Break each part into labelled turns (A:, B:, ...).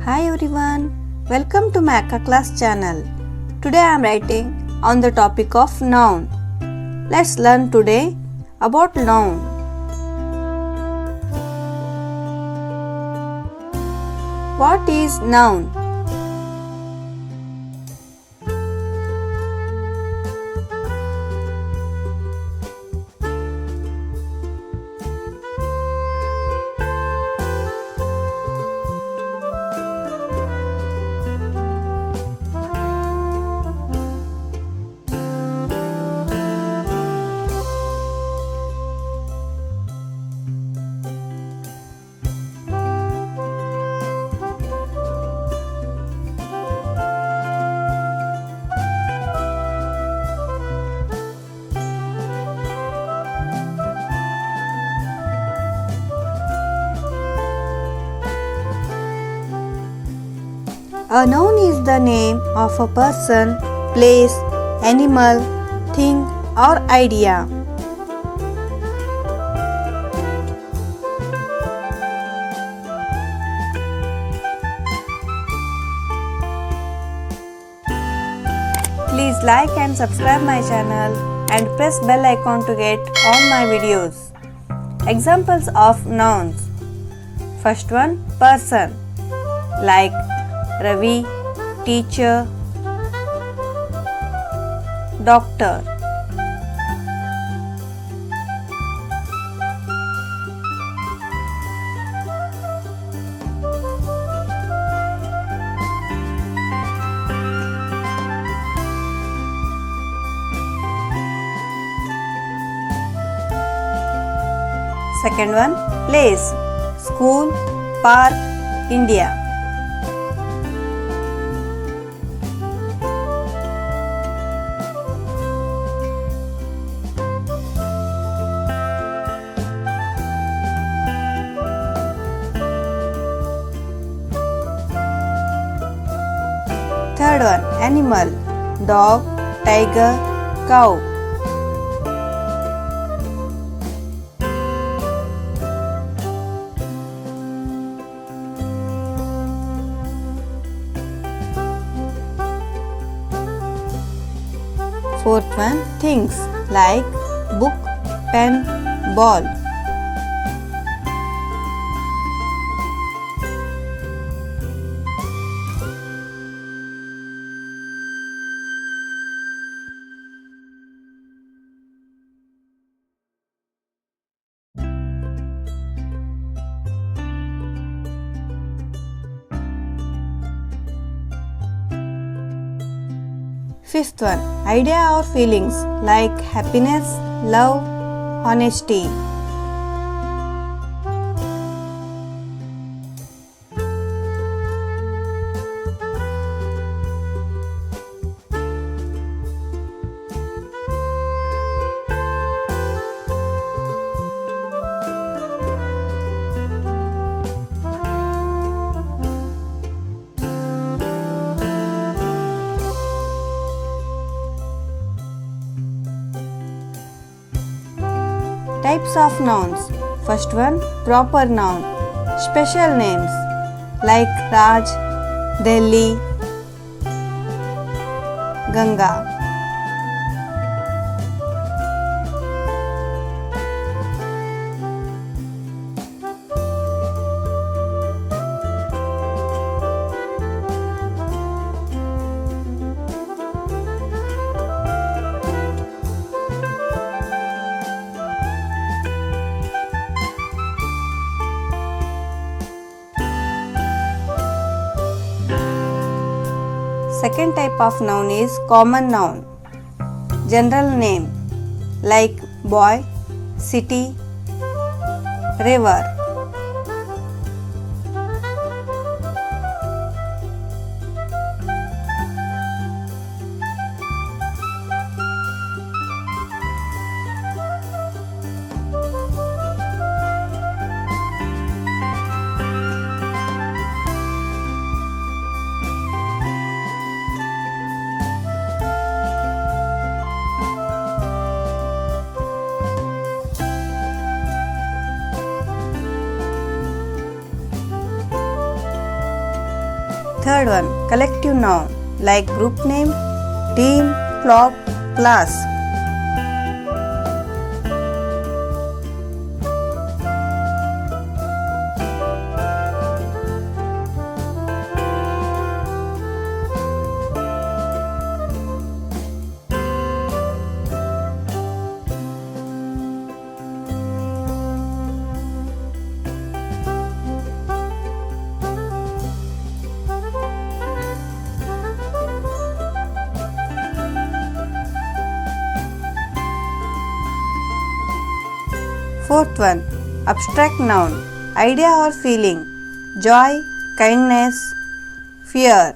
A: Hi everyone, welcome to my Akka class channel. Today I am writing on the topic of noun. Let's learn today about noun. What is noun? A noun is the name of a person, place, animal, thing or idea. Please like and subscribe my channel and press bell icon to get all my videos. Examples of nouns. First one, person, like Ravi, teacher, doctor. Second one, place, school, park, India. Third one, animal, dog, tiger, cow. Fourth one, things like book, pen, ball. Fifth one, idea or feelings like happiness, love, honesty. Types of nouns. First one, proper noun, special names like Raj, Delhi, Ganga. Second type of noun is common noun, general name like boy, city, river. Third one, collective noun like group name, team, flock, class. Fourth one, abstract noun, idea or feeling, joy, kindness, fear.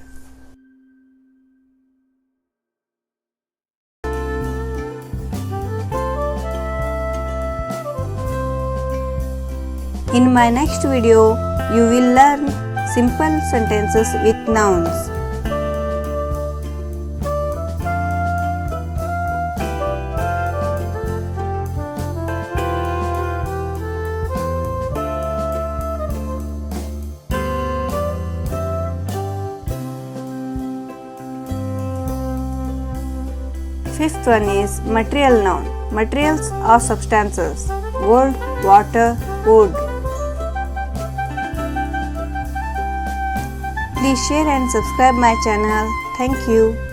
A: In my next video, you will learn simple sentences with nouns. Fifth one is material noun. Materials or substances, gold, water, wood. Please share and subscribe my channel. Thank you.